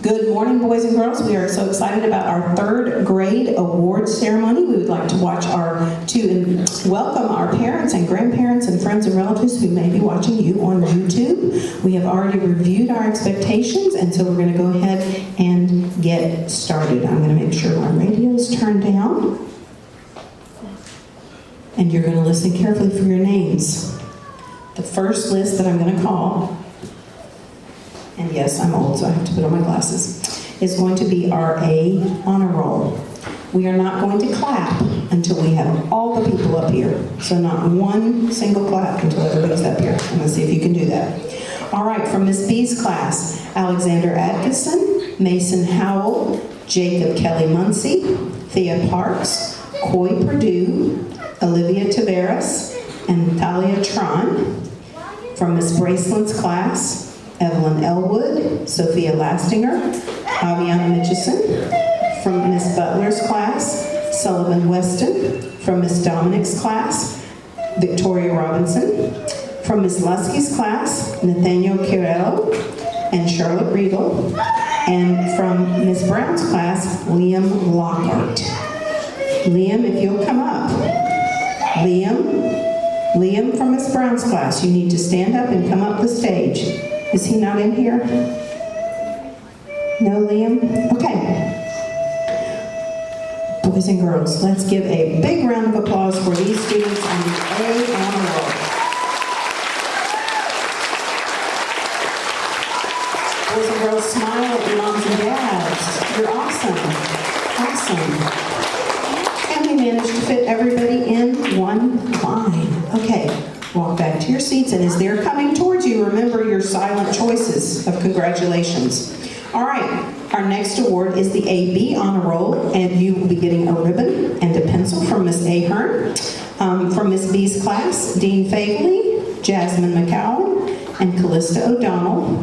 Good morning, boys and girls. We are so excited about our third grade awards ceremony. We would like to welcome our parents and grandparents and friends and relatives who may be watching you on YouTube. We have already reviewed our expectations, and so we're going to go ahead and get started. I'm going to make sure my radio is turned down. And you're going to listen carefully for your names. The first list that I'm going to call, and yes, I'm old, so I have to put on my glasses, is going to be our A honor roll. We are not going to clap until we have all the people up here. So not one single clap until everybody's up here. I'm going to see if you can do that. All right, from Miss B's class, Alexander Atkinson, Mason Howell, Jacob Kelly Muncie, Thea Parks, Coy Purdue, Olivia Taveras, and Thalia Tron. From Miss Braceland's class, Evelyn Elwood, Sophia Lastinger, Aviana Mitchison. From Miss Butler's class, Sullivan Weston. From Miss Dominic's class, Victoria Robinson. From Miss Lusky's class, Nathaniel Carello and Charlotte Riedel. And from Miss Brown's class, Liam Lockhart. Liam, if you'll come up. Liam from Miss Brown's class, you need to stand up and come up the stage. Is he not in here? No, Liam? Okay. Boys and girls, let's give a big round of applause for these students on the A honor roll. Boys and girls, smile at your moms and dads. You're awesome. Awesome. And we managed to fit everybody in one line. Okay, walk back to your seats, and as they're coming towards you, remember your silent choices of congratulations. All right, our next award is the AB honor roll, and you will be getting a ribbon and a pencil from Miss Ahern. From Miss B's class, Dean Fagley, Jasmine McCowan, and Callista O'Donnell.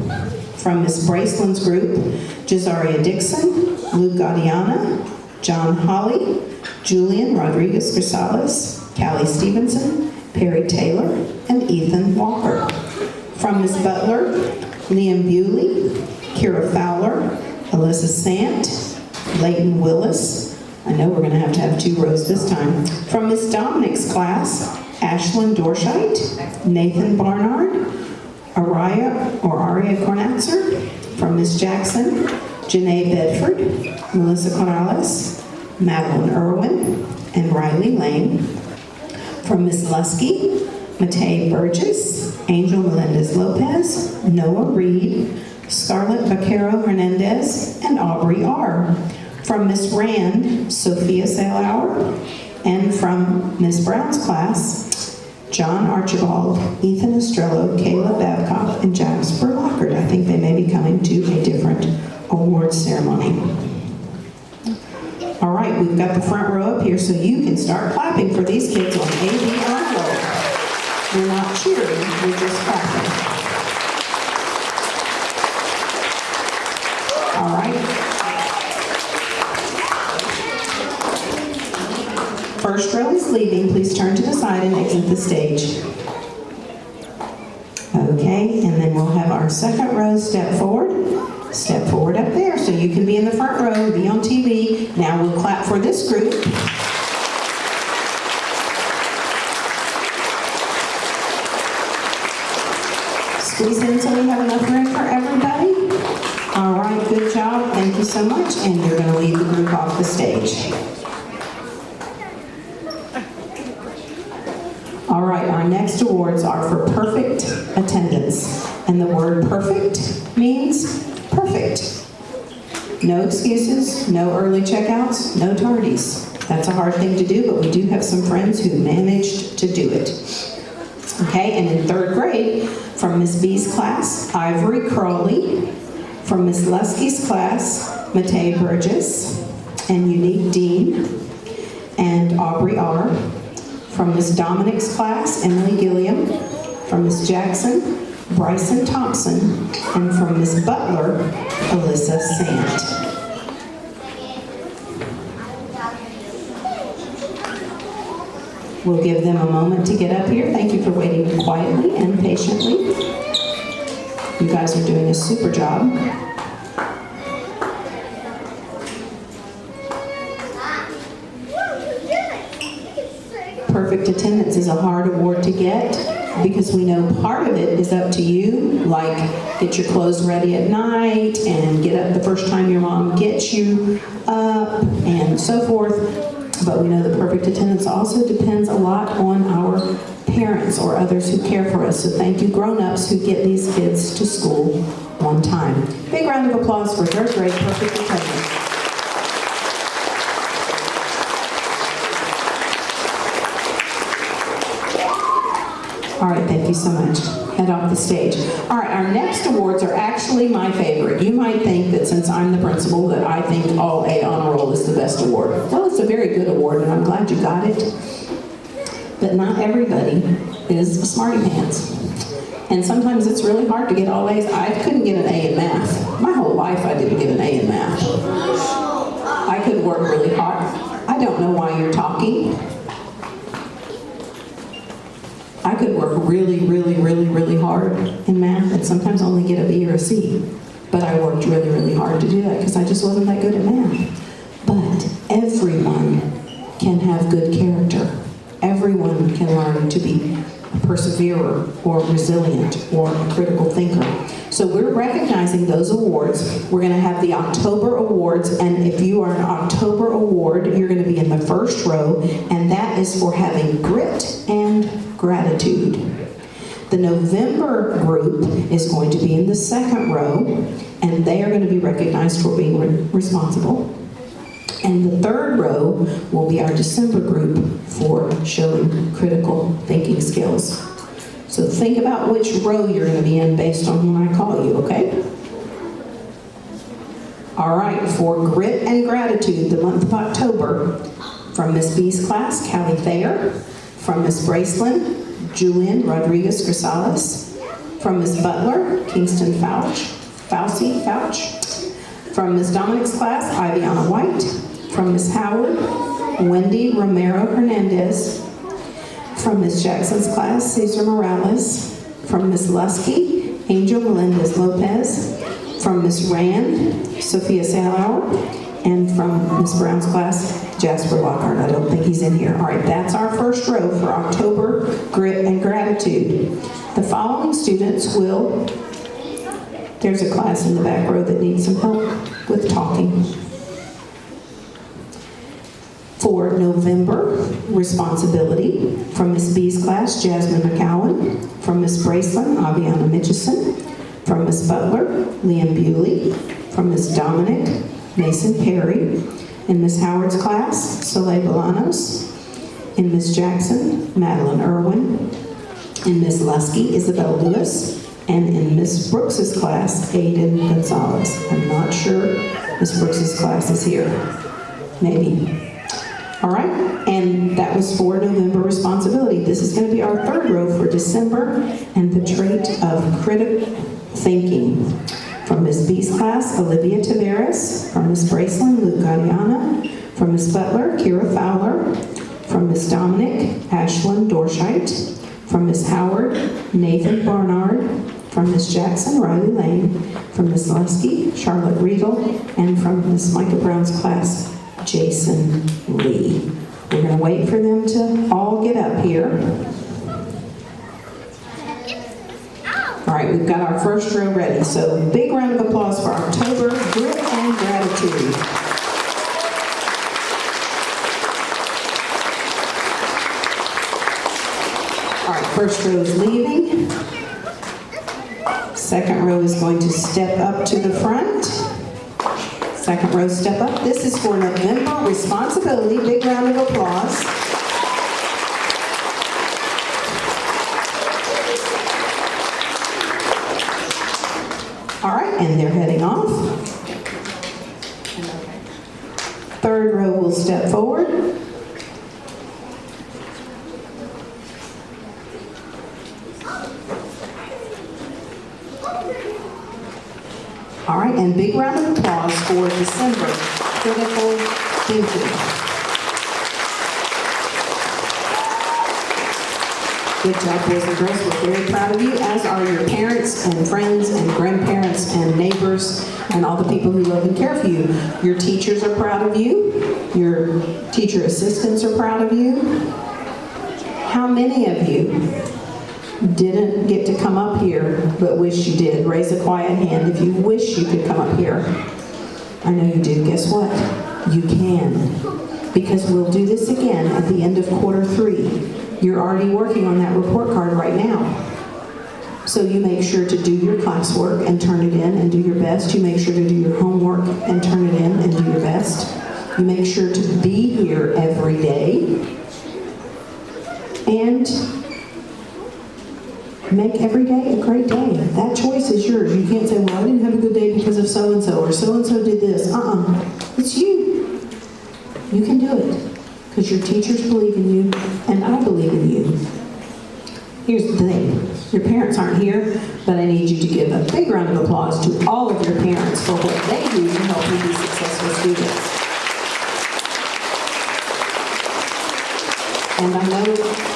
From Miss Braceland's group, Jazaria Dixon, Luke Gaudiana, John Holly, Julian Rodriguez Grisales, Callie Stevenson, Perry Taylor, and Ethan Walker. From Miss Butler, Liam Bewley, Kira Fowler, Alyssa Sant, Leighton Willis. I know we're going to have 2 rows this time. From Miss Dominic's class, Ashlyn Dorscheit, Nathan Barnard, Aria Cornatzer. From Miss Jackson, Janae Bedford, Melissa Corrales, Madeline Irwin, and Riley Lane. From Miss Lusky, Matei Burgess, Angel Melendez-Lopez, Noah Reed, Scarlett Vaquero Hernandez, and Aubrey R. From Miss Rand, Sophia Sailhour. And from Miss Brown's class, John Archibald, Ethan Estrello, Kayla Babcock, and Jasper Lockhart. I think they may be coming to a different awards ceremony. All right, we've got the front row up here, so you can start clapping for these kids on AB honor roll. We're not cheering, we're just clapping. All right. First row is leaving. Please turn to the side and exit the stage. Okay, and then we'll have our second row step forward. Step forward up there so you can be in the front row, be on TV. Now we'll clap for this group. Squeeze in so we have enough room for everybody. All right, good job. Thank you so much. And you're going to lead the group off the stage. All right, our next awards are for perfect attendance. And the word perfect means perfect. No excuses, no early checkouts, no tardies. That's a hard thing to do, but we do have some friends who managed to do it. Okay, and in third grade, from Miss B's class, Ivory Crawley. From Miss Lusky's class, Matei Burgess and Unique Dean and Aubrey R. From Miss Dominic's class, Emily Gilliam. From Miss Jackson, Bryson Thompson, and from Miss Butler, Alyssa Sant. We'll give them a moment to get up here. Thank you for waiting quietly and patiently. You guys are doing a super job. Perfect attendance is a hard award to get because we know part of it is up to you, like get your clothes ready at night and get up the first time your mom gets you up and so forth. But we know that perfect attendance also depends a lot on our parents or others who care for us. So thank you grown-ups who get these kids to school on time. Big round of applause for third grade perfect attendance. All right, thank you so much. Head off the stage. All right, our next awards are actually my favorite. You might think that since I'm the principal that I think all A honor roll is the best award. Well, it's a very good award and I'm glad you got it. But not everybody is a smarty pants. And sometimes it's really hard to get all A's. I couldn't get an A in math. My whole life I didn't get an A in math. I could work really hard. I don't know why you're talking. I could work really, really, really, really hard in math and sometimes only get a B or a C. But I worked really, really hard to do that because I just wasn't that good at math. But everyone can have good character. Everyone can learn to be a perseverer or resilient or a critical thinker. So we're recognizing those awards. We're going to have the October awards, and if you are an October award, you're going to be in the first row, and that is for having grit and gratitude. The November group is going to be in the second row, and they are going to be recognized for being responsible. And the third row will be our December group for showing critical thinking skills. So think about which row you're going to be in based on when I call you, okay? All right, for grit and gratitude, the month of October, from Miss B's class, Callie Thayer, from Miss Braceland, Julian Rodriguez Grisales, from Miss Butler, Kingston Fauci, from Miss Dominic's class, Iviana White, from Miss Howard, Wendy Romero Hernandez, from Miss Jackson's class, Cesar Morales, from Miss Lusky, Angel Melendez Lopez, from Miss Rand, Sophia Salauer, and from Miss Brown's class, Jasper Lockhart. I don't think he's in here. All right, that's our first row for October Grit and Gratitude. The following students will, there's a class in the back row that needs some help with talking. For November, responsibility, from Miss B's class, Jasmine McCowan, from Miss Braceland, Aviana Mitchison, from Miss Butler, Liam Bewley, from Miss Dominic, Mason Perry, in Miss Howard's class, Soleil Bolanos, in Miss Jackson, Madeline Irwin, in Miss Lusky, Isabel Lewis, and in Miss Brooks's class, Aiden Gonzalez. I'm not sure Miss Brooks's class is here. Maybe. All right, and that was for November responsibility. This is going to be our third row for December, and the trait of critical thinking. From Miss B's class, Olivia Taveras. From Miss Braceland, Luke Gadiana. From Miss Butler, Kira Fowler. From Miss Dominic, Ashlyn Dorscheit. From Miss Howard, Nathan Barnard. From Miss Jackson, Riley Lane. From Miss Lusky, Charlotte Riedel. And from Miss Micah Brown's class, Jason Lee. We're going to wait for them to all get up here. All right, we've got our first row ready. So big round of applause for October Grit and Gratitude. All right, first row is leaving. Second row is going to step up to the front. Second row, step up. This is for November responsibility. Big round of applause. All right, and they're heading off. Third row will step forward. All right, and big round of applause for December critical thinking. Good job, boys and girls. We're very proud of you, as are your parents and friends and grandparents and neighbors and all the people who love and care for you. Your teachers are proud of you. Your teacher assistants are proud of you. How many of you didn't get to come up here but wish you did? Raise a quiet hand if you wish you could come up here. I know you do. Guess what? You can. Because we'll do this again at the end of quarter 3. You're already working on that report card right now. So you make sure to do your classwork and turn it in and do your best. You make sure to do your homework and turn it in and do your best. You make sure to be here every day. And make every day a great day. That choice is yours. You can't say, well, I didn't have a good day because of so-and-so, or so-and-so did this. It's you. You can do it. Because your teachers believe in you, and I believe in you. Here's the thing. Your parents aren't here, but I need you to give a big round of applause to all of your parents for what they do to help you be successful students. And I know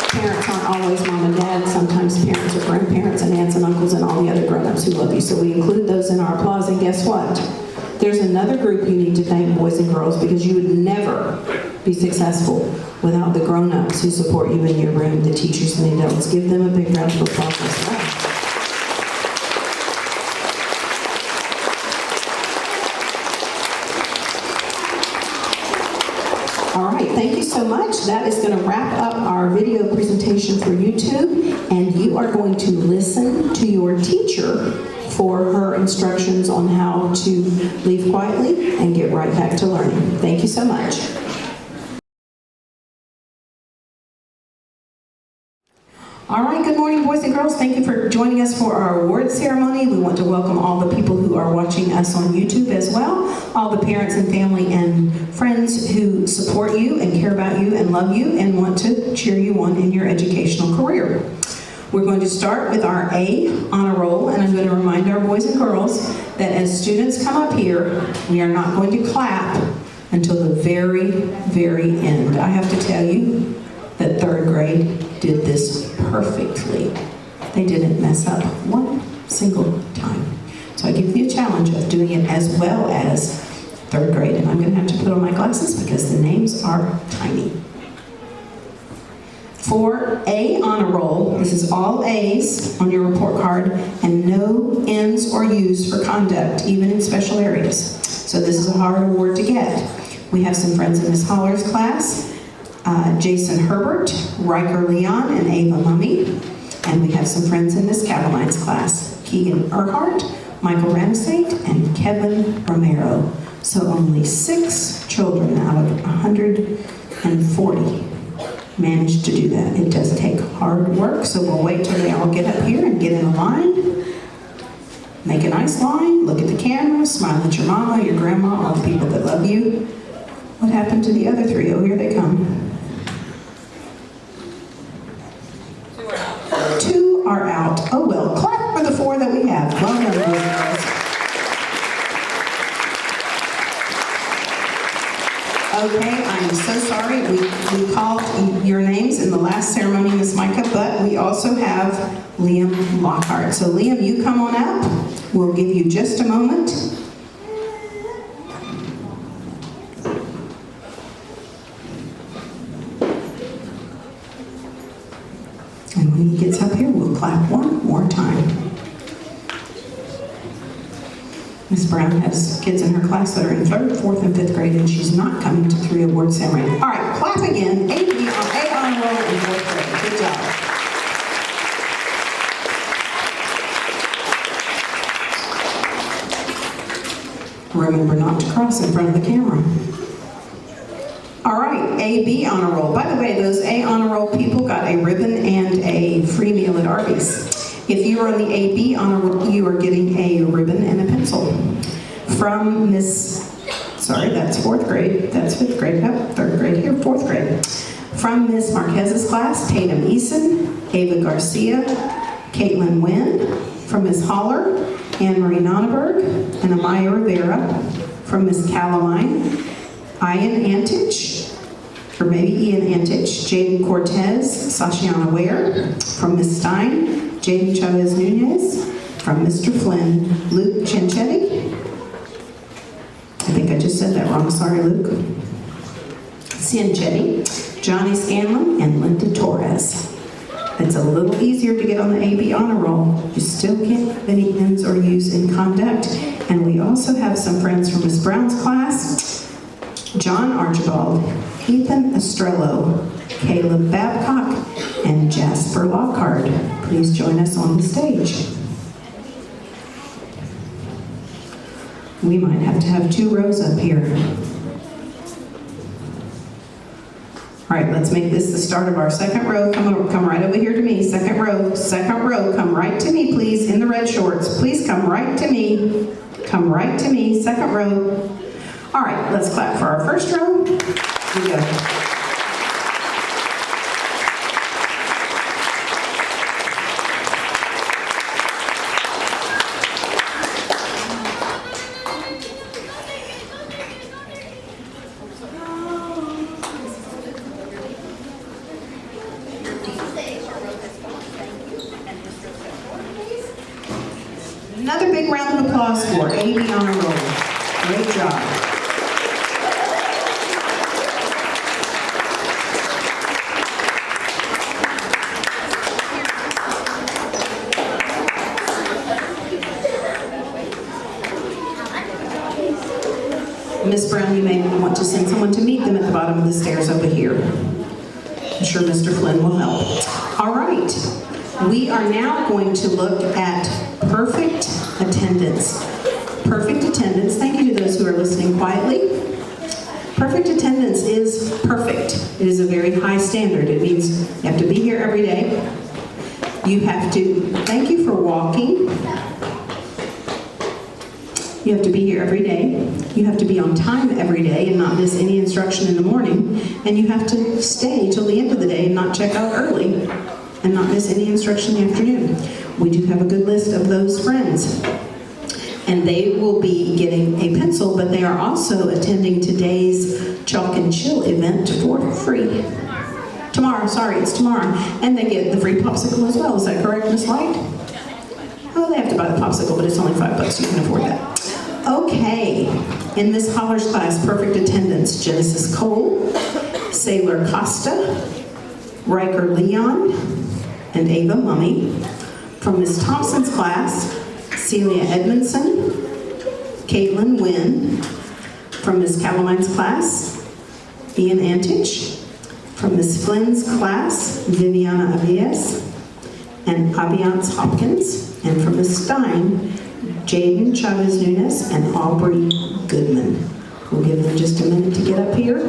parents aren't always mom and dad. Sometimes parents are grandparents and aunts and uncles and all the other grown-ups who love you. So we include those in our applause. And guess what? There's another group you need to thank, boys and girls, because you would never be successful without the grown-ups who support you in your room, the teachers and the adults. Give them a big round of applause as well. All right, thank you so much. That is going to wrap up our video presentation for YouTube, and you are going to listen to your teacher for her instructions on how to leave quietly and get right back to learning. Thank you so much. All right, good morning, boys and girls. Thank you for joining us for our award ceremony. We want to welcome all the people who are watching us on YouTube as well, all the parents and family and friends who support you and care about you and love you and want to cheer you on in your educational career. We're going to start with our A honor roll, and I'm going to remind our boys and girls that as students come up here, we are not going to clap until the very, very end. I have to tell you that 3rd grade did this perfectly. They didn't mess up one single time. So I give you a challenge of doing it as well as 3rd grade, and I'm going to have to put on my glasses because the names are tiny. For A honor roll, this is all A's on your report card and no N's or U's for conduct, even in special areas. So this is a hard award to get. We have some friends in Ms. Holler's class, Jason Herbert, Riker Leon, and Ava Mummy. And we have some friends in Ms. Cavaline's class, Keegan Earhart, Michael Ramsate, and Kevin Romero. So only 6 children out of 140 managed to do that. It does take hard work, so we'll wait till they all get up here and get in a line. Make a nice line, look at the camera, smile at your mama, your grandma, all the people that love you. What happened to the other 3? Oh, here they come. 2 are out. Oh well, clap for the 4 that we have. Well done, boys and girls. Okay, I'm so sorry. We called your names in the last ceremony, Miss Micah, but we also have Liam Lockhart. So Liam, you come on up. We'll give you just a moment. And when he gets up here, we'll clap one more time. Ms. Brown has kids in her class that are in 3rd, 4th, and 5th grade, and she's not coming to 3 award ceremony. All right, clap again. A on roll in 4th grade. Good job. Remember not to cross in front of the camera. All right, A-B honor roll. By the way, those A honor roll people got a ribbon and a free meal at Arby's. If you are on the A-B honor roll, you are getting a ribbon and a pencil. From sorry, that's 4th grade. That's 5th grade. No, 3rd grade here, 4th grade. From Miss Marquez's class, Tatum Eason, Ava Garcia, Caitlin Wynn. From Miss Holler, Anne Marie Nonneberg, and Amaya Rivera. From Miss Calamine, Ian Antich, or maybe Ian Antich, Jaden Cortez, Sashiana Ware. From Miss Stein, Jaden Chavez Nunez. From Mr. Flynn, Luke Chinchetti. I think I just said that wrong. Sorry, Luke. Cianchetti, Johnny Scanlon, and Linda Torres. little easier to get on the AB honor roll. You still can't have any M's or U's in conduct. And we also have some friends from Miss Brown's class. John Archibald, Ethan Estrello, Caleb Babcock, and Jasper Lockhart. Please join us on the stage. We might have to have 2 rows up here. All right, let's make this the start of our second row. Come right over here to me. Second row, come right to me, please, in the red shorts. Please come right to me. Come right to me, second row. All right, let's clap for our first row. Here we go. Another big round of applause for AB Honor Roll. Great job. Miss Brown, you may want to send someone to meet them at the bottom of the stairs over here. I'm sure Mr. Flynn will help. All right, we are now going to look at perfect attendance. Perfect attendance, thank you to those who are listening quietly. Perfect attendance is perfect. It is a very high standard. It means you have to be here every day. You have to, thank you for walking. You have to be here every day. You have to be on time every day and not miss any instruction in the morning. And you have to stay till the end of the day and not check out early and not miss any instruction in the afternoon. We do have a good list of those friends. And they will be getting a pencil, but they are also attending today's Chalk and Chill event for free. Tomorrow, sorry, it's tomorrow. And they get the free popsicle as well. Is that correct, Miss Light? Oh, they have to buy the popsicle, but it's only $5. You can afford that. Okay, in Miss Holler's class, perfect attendance, Genesis Cole, Sailor Costa, Riker Leon, and Ava Mummy. From Miss Thompson's class, Celia Edmondson, Caitlin Wynn. From Miss Calamine's class, Ian Antich. From Miss Flynn's class, Viviana Avias and Aviance Hopkins. And from Miss Stein, Jaden Chavez Nunes and Aubrey Goodman. We'll give them just a minute to get up here.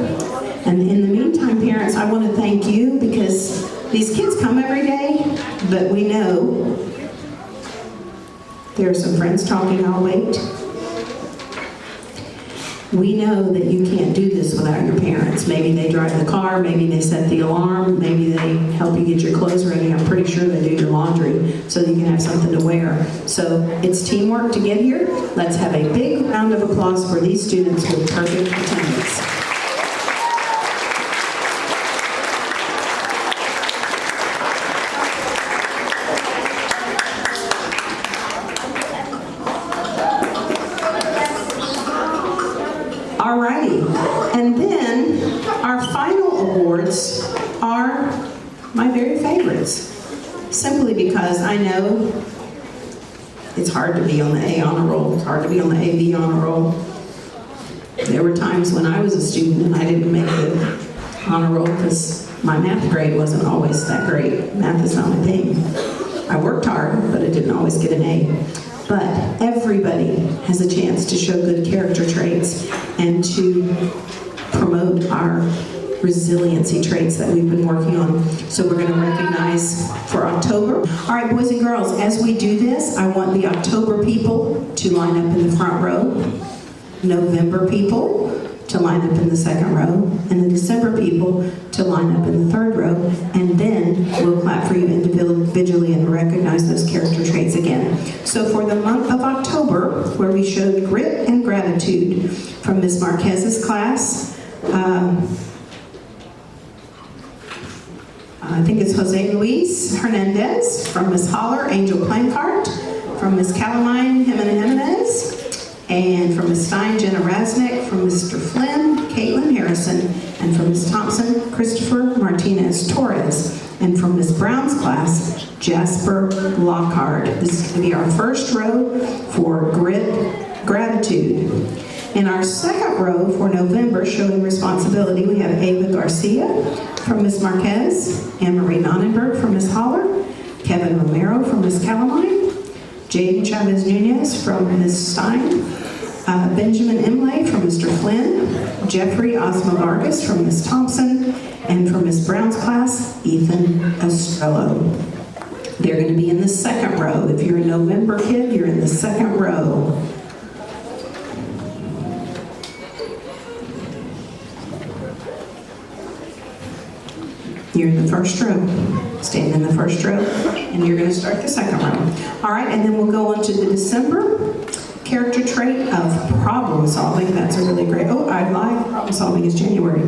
And in the meantime, parents, I want to thank you because these kids come every day, but we know there are some friends talking. I'll wait. We know that you can't do this without your parents. Maybe they drive the car, maybe they set the alarm, maybe they help you get your clothes ready. I'm pretty sure they do your laundry so that you can have something to wear. So it's teamwork to get here. Let's have a big round of applause for these students with perfect attendance. Alrighty, and then our final awards are my very favorites, simply because I know it's hard to be on the A honor roll, it's hard to be on the AB honor roll. There were times when I was a student and I didn't make the honor roll because my math grade wasn't always that great. Math is not my thing. I worked hard, but I didn't always get an A. But everybody has a chance to show good character traits and to promote our resiliency traits that we've been working on. So we're going to recognize for October. All right, boys and girls, as we do this, I want the October people to line up in the front row, November people to line up in the second row, and the December people to line up in the third row, and then we'll clap for you individually and recognize those character traits again. So for the month of October, where we showed grit and gratitude from Miss Marquez's class, I think it's Jose Luis Hernandez. From Miss Holler, Angel Plancart. From Miss Calamine, Jimenez. And from Miss Stein, Jenna Rasnick. From Mr. Flynn, Caitlin Harrison. And from Ms. Thompson, Christopher Martinez Torres. And from Ms. Brown's class, Jasper Lockhart. This is going to be our first row for gratitude. In our second row for November, showing responsibility, we have Ava Garcia from Ms. Marquez, Anne-Marie Nonnenberg from Ms. Holler, Kevin Romero from Ms. Calamine, Jaden Chavez Nunez from Ms. Stein, Benjamin Imlay from Mr. Flynn, Jeffrey Osmo Vargas from Ms. Thompson, and from Ms. Brown's class, Ethan Estrello. They're going to be in the second row. If you're a November kid, you're in the second row. You're in the first row. Stand in the first row, and you're going to start the second row. All right, and then we'll go on to the December character trait of problem solving. That's a really great, oh, I lied, problem solving is January.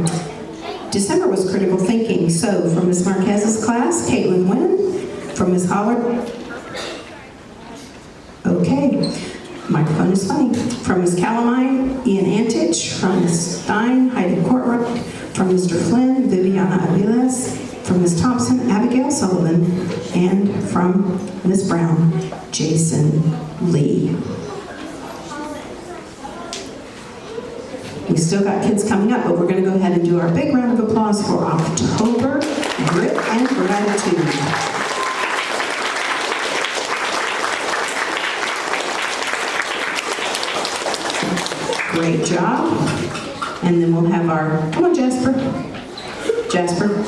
December was critical thinking. So from Ms. Marquez's class, Caitlin Wynn. From Ms. Holler, okay, microphone is funny. From Ms. Calamine, Ian Antich. From Ms. Stein, Heidi Courtright. From Mr. Flynn, Viviana Aviles. From Ms. Thompson, Abigail Sullivan. And from Ms. Brown, Jason Lee. We still got kids coming up, but we're going to go ahead and do our big round of applause for October Grit and Gratitude. Great job. And then we'll have our, come on Jasper. Jasper,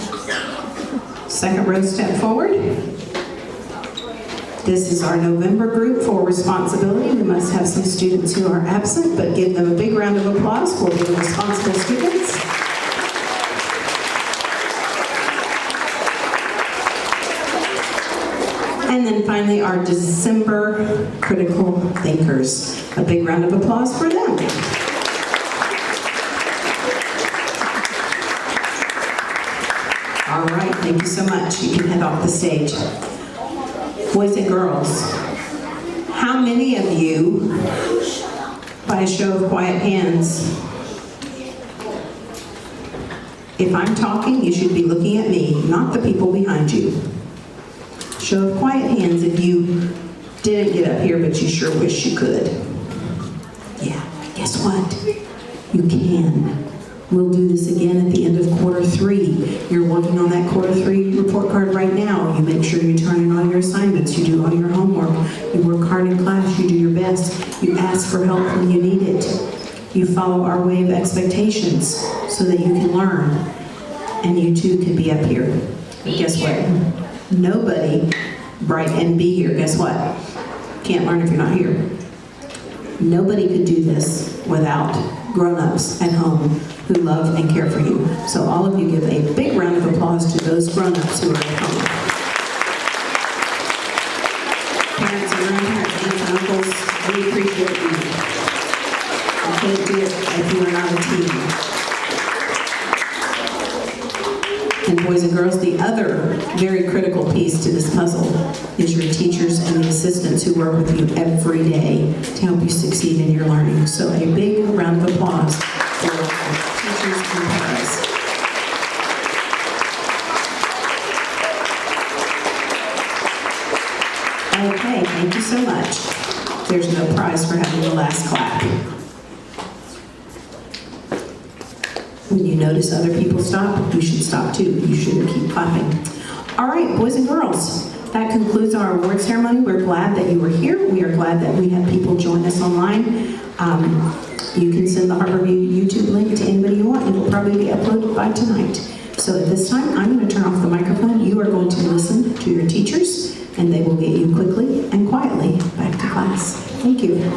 second row step forward. This is our November group for responsibility. We must have some students who are absent, but give them a big round of applause for being responsible students. And then finally, our December critical thinkers. A big round of applause for them. All right, thank you so much. You can head off the stage. Boys and girls, how many of you, by a show of quiet hands, if I'm talking, you should be looking at me, not the people behind you. Show of quiet hands if you didn't get up here, but you sure wish you could. Yeah, guess what? You can. We'll do this again at the end of quarter 3. You're working on that quarter 3 report card right now. You make sure you turn in all your assignments. You do all your homework. You work hard in class. You do your best. You ask for help when you need it. You follow our way of expectations so that you can learn. And you too can be up here. But guess what? Nobody bright and be here. Guess what? Can't learn if you're not here. Nobody could do this without grown-ups at home who love and care for you. So all of you give a big round of applause to those grown-ups who are at home. Parents and grandparents, aunts and uncles, we appreciate you. I can't do it if you are not a team. And boys and girls, the other very critical piece to this puzzle is your teachers and the assistants who work with you every day to help you succeed in your learning. So a big round of applause for teachers and parents. Okay, thank you so much. There's no prize for having the last clap. When you notice other people stop, you should stop too. You shouldn't keep clapping. All right, boys and girls, that concludes our award ceremony. We're glad that you were here. We are glad that we had people join us online. You can send the Harborview YouTube link to anybody you want. It will probably be uploaded by tonight. So at this time, I'm going to turn off the microphone. You are going to listen to your teachers, and they will get you quickly and quietly back to class. Thank you.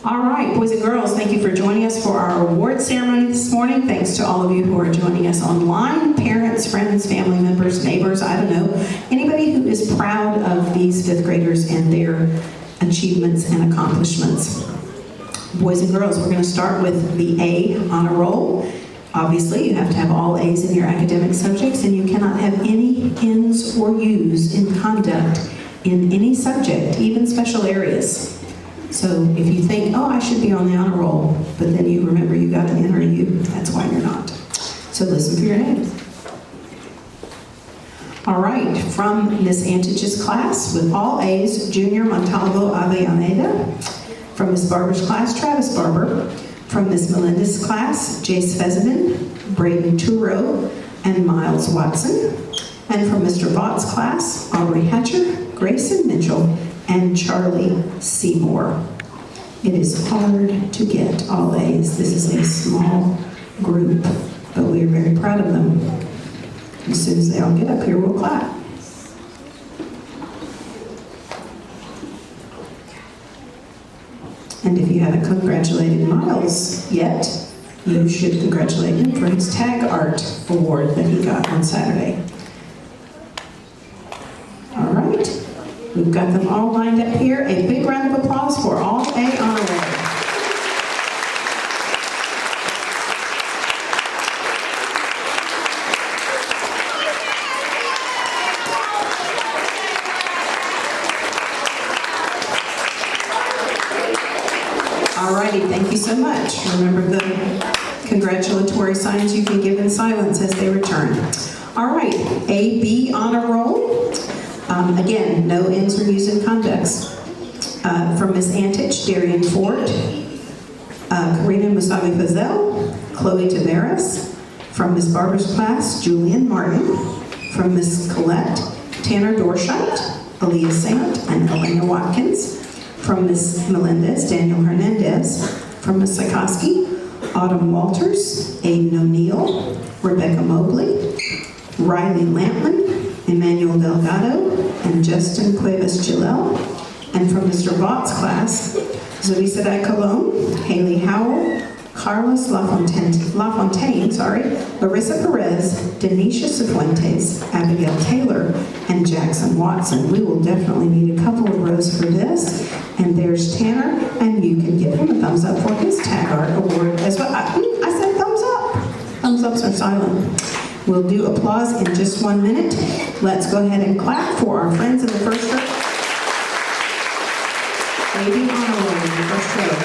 All right, boys and girls, thank you for joining us for our award ceremony this morning. Thanks to all of you who are joining us online, parents, friends, family members, neighbors, I don't know, anybody who is proud of these fifth graders and their achievements and accomplishments. Boys and girls, we're going to start with the A honor roll. Obviously, you have to have all A's in your academic subjects, and you cannot have any N's or U's in conduct in any subject, even special areas. So if you think, oh, I should be on the honor roll, but then you remember you got an NRU, that's why you're not. So listen for your name. All right, from Miss Antich's class with all A's, Junior Montalvo Avellaneda. From Miss Barber's class, Travis Barber. From Miss Melinda's class, Jace Fezenden, Braden Turo, and Miles Watson. And from Mr. Vought's class, Aubrey Hatcher, Grayson Mitchell, and Charlie Seymour. It is hard to get all A's. This is a small group, but we are very proud of them. As soon as they all get up here, we'll clap. And if you haven't congratulated Miles yet, you should congratulate him for his Tag Art Award that he got on Saturday. All right, we've got them all lined up here. A big round of applause for all A honorary. Alrighty, thank you so much. Remember the congratulatory signs you can give in silence as they return. All right, A-B honor roll. Again, no ends or U's and conducts. From Miss Antich, Darian Ford, Karina Musavi Fazel, Chloe Taveras. From Miss Barber's class, Julian Martin. From Miss Colette, Tanner Dorscheit, Aaliyah Sant, and Elena Watkins. From Miss Melendez, Daniel Hernandez. From Miss Sikoski, Autumn Walters, Aiden O'Neill, Rebecca Mobley, Riley Lampman, Emmanuel Delgado, and Justin Cuevas Gilel. And from Mr. Vought's class, Zoe Colon, Haley Howell, Carlos LaFontaine, Larissa Perez, Denisha Cifuentes, Abigail Taylor, and Jackson Watson. We will definitely need a couple of rows for this. And there's Tanner, and you can give him a thumbs up for his Tag Art Award as well. I said thumbs up. Thumbs ups are silent. We'll do applause in just 1 minute. Let's go ahead and clap for our friends in the first row. Lady honor roll in the first row.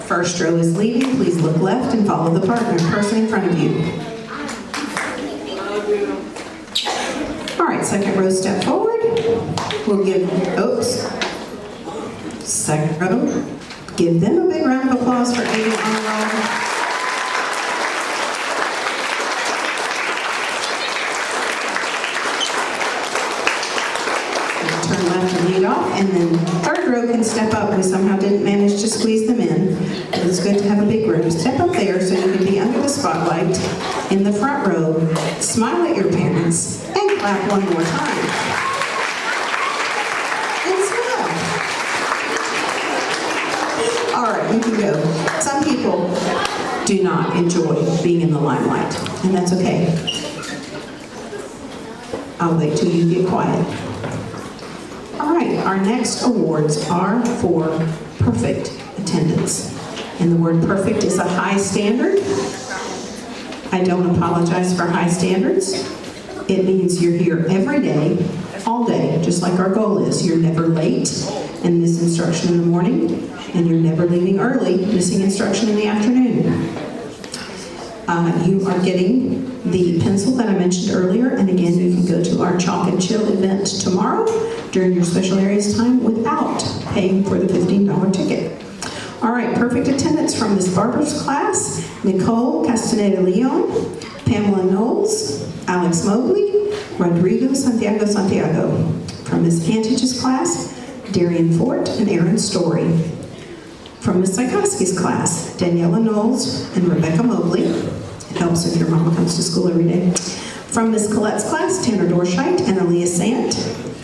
First row is leaving. Please look left and follow the person in front of you. All right, second row, step forward. We'll give, second row. Give them a big round of applause for Aiden on roll. Turn left and lead off, and then third row can step up. We somehow didn't manage to squeeze them in. It's good to have a big room. Step up there so you can be under the spotlight in the front row. Smile at your parents and clap one more time. And smile. All right, you can go. Some people do not enjoy being in the limelight, and that's okay. I'll wait till you get quiet. All right, our next awards are for perfect attendance. And the word perfect is a high standard. I don't apologize for high standards. It means you're here every day, all day, just like our goal is. You're never late and miss instruction in the morning, and you're never leaving early, missing instruction in the afternoon. You are getting the pencil that I mentioned earlier, and again, you can go to our Chalk and Chill event tomorrow during your special areas time without paying for the $15 ticket. All right, perfect attendance from Ms. Barber's class, Nicole Castaneda-Leon, Pamela Knowles, Alex Mobley, Rodrigo Santiago. From Ms. Antich's class, Darian Fort and Aaron Story. From Ms. Sikoski's class, Daniela Knowles and Rebecca Mobley. It helps if your mama comes to school every day. From Ms. Colette's class, Tanner Dorscheit and Aaliyah Sant.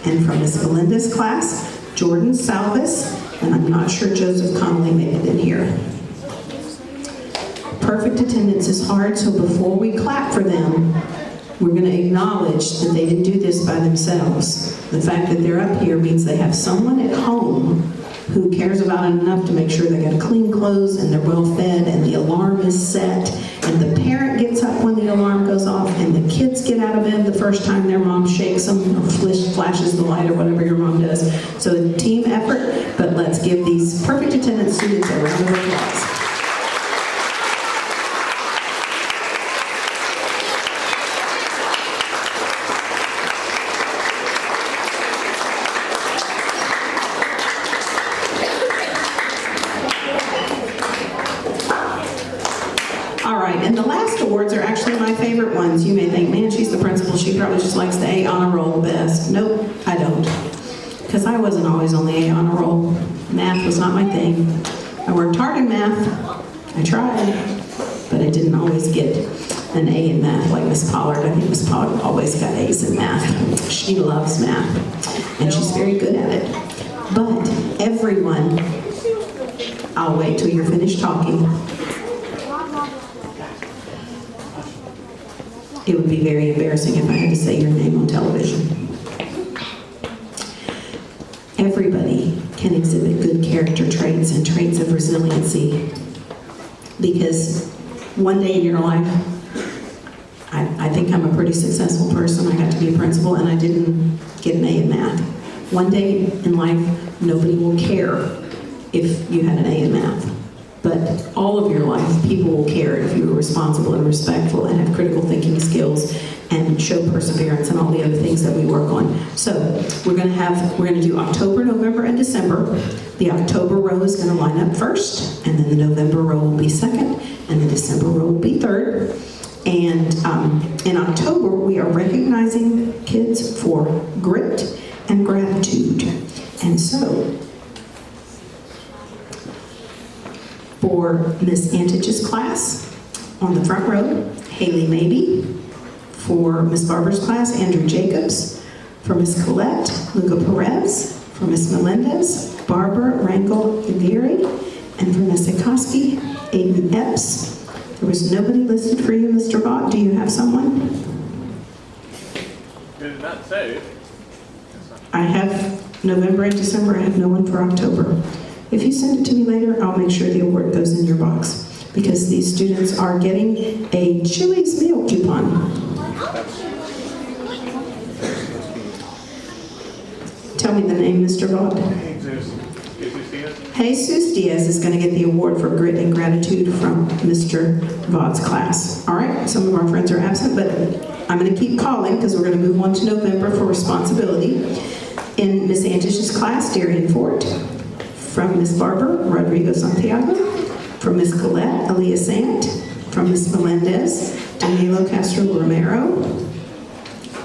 And from Ms. Belinda's class, Jordan Salvis, and I'm not sure Joseph Connolly made it in here. Perfect attendance is hard, so before we clap for them, we're going to acknowledge that they didn't do this by themselves. The fact that they're up here means they have someone at home who cares about it enough to make sure they got clean clothes and they're well fed and the alarm is set and the parent gets up when the alarm goes off and the kids get out of bed the first time their mom shakes them or flashes the light or whatever your mom does. So a team effort, but let's give these perfect attendance students a round of applause. And the last awards are actually my favorite ones. You may think, man, she's the principal. She probably just likes the A honor roll the best. Nope, I don't. Because I wasn't always on the A honor roll. Math was not my thing. I worked hard in math. I tried. But I didn't always get an A in math like Miss Pollard. I think Miss Pollard always got A's in math. She loves math. And she's very good at it. But everyone, I'll wait till you're finished talking. It would be very embarrassing if I had to say your name on television. Everybody can exhibit good character traits and traits of resiliency because one day in your life, I think I'm a pretty successful person. I got to be a principal and I didn't get an A in math. One day in life, nobody will care if you had an A in math. But all of your life, people will care if you are responsible and respectful and have critical thinking skills and show perseverance and all the other things that we work on. So we're going to do October, November, and December. The October row is going to line up first, and then the November row will be second, and the December row will be third. And in October, we are recognizing kids for grit and gratitude. And so, for Miss Antich's class, on the front row, Haley Mabey. For Miss Barber's class, Andrew Jacobs. For Miss Colette, Luca Perez. For Miss Melendez, Barbara Rangel Aguirre. And for Miss Sikoski, Aiden Epps. There was nobody listed for you, Mr. Vaught. Do you have someone? It did not say. I have November and December. I have no one for October. If you send it to me later, I'll make sure the award goes in your box because these students are getting a Chili's meal coupon. Tell me the name, Mr. Vaught. Jesus Diaz is going to get the award for grit and gratitude from Mr. Vaught's class. All right, some of our friends are absent, but I'm going to keep calling because we're going to move on to November for responsibility. In Miss Antish's class, Darian Fort. From Miss Barber, Rodrigo Santiago. From Miss Colette, Aaliyah Sant. From Miss Melendez, Danilo Castro Romero.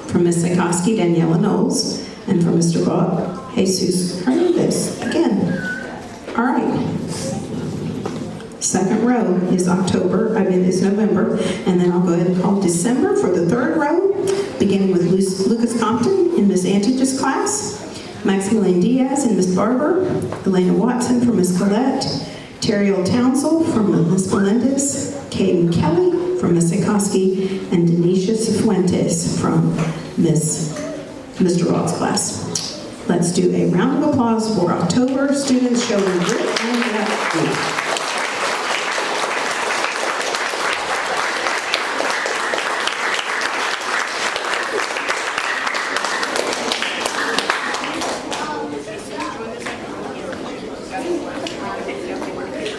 From Miss Sikoski, Daniela Knowles. And from Mr. Vaught, Jesus Hernandez. Again. All right. Second row is November, and then I'll go ahead and call December for the third row, beginning with Lucas Compton in Miss Antich's class. Maximilian Diaz and Miss Barber, Elena Watson from Miss Colette, Terriel Townsell from Miss Melendez, Caden Kelly from Miss Sikoski, and Denisha Cifuentes from Mr. Vaught's class. Let's do a round of applause for October students showing grit and gratitude.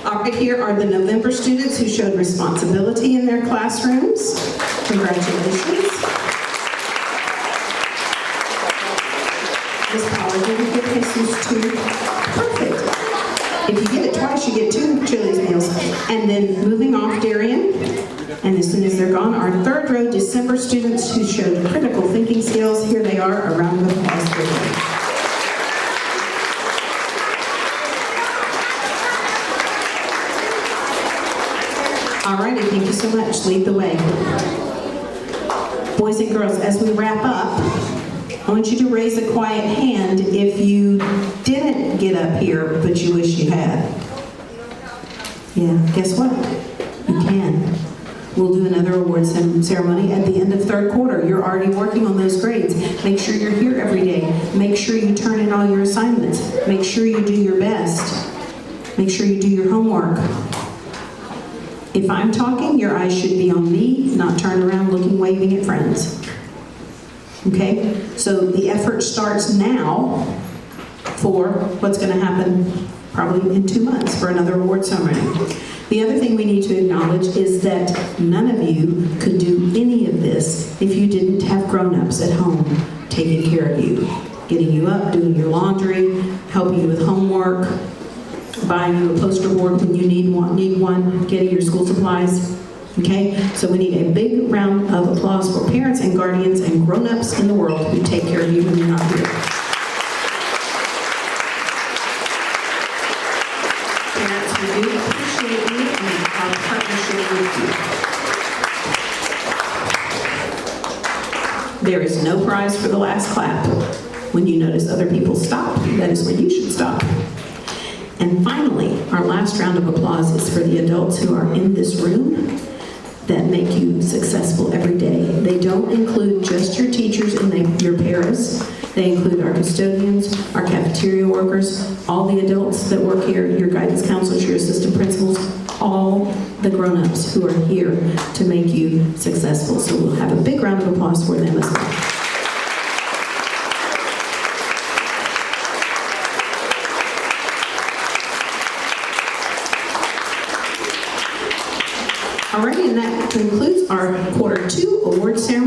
All right, here are the November students who showed responsibility in their classrooms. Congratulations. Ms. Pollard, did you get Jesus too? Perfect. If you get it twice, you get 2 Chili's meals. And then moving off, Darian, and as soon as they're gone, our third row December students who showed critical thinking skills. Here they are, a round of applause for them. All righty, thank you so much. Lead the way. Boys and girls, as we wrap up, I want you to raise a quiet hand if you didn't get up here, but you wish you had. Yeah, guess what? You can. We'll do another awards ceremony at the end of third quarter. You're already working on those grades. Make sure you're here every day. Make sure you turn in completed all your assignments. Make sure you do your best. Make sure you do your homework. If I'm talking, your eyes should be on me, not turned around looking, waving at friends. Okay? So the effort starts now for what's going to happen probably in 2 months for another award ceremony. The other thing we need to acknowledge is that none of you could do any of this if you didn't have grown-ups at home taking care of you, getting you up, doing your laundry, helping you with homework, buying you a poster board when you need one, getting your school supplies. Okay? So we need a big round of applause for parents and guardians and grown-ups in the world who take care of you when you're not here. Parents, we do appreciate you and our partnership with you. There is no prize for the last clap. When you notice other people stop, that is when you should stop. And finally, our last round of applause is for the adults who are in this room that make you successful every day. They don't include just your teachers and your paras. They include our custodians, our cafeteria workers, all the adults that work here, your guidance counselors, your assistant principals, all the grown-ups who are here to make you successful. So we'll have a big round of applause for them as well. Alrighty, and that concludes our Quarter 2 award ceremony.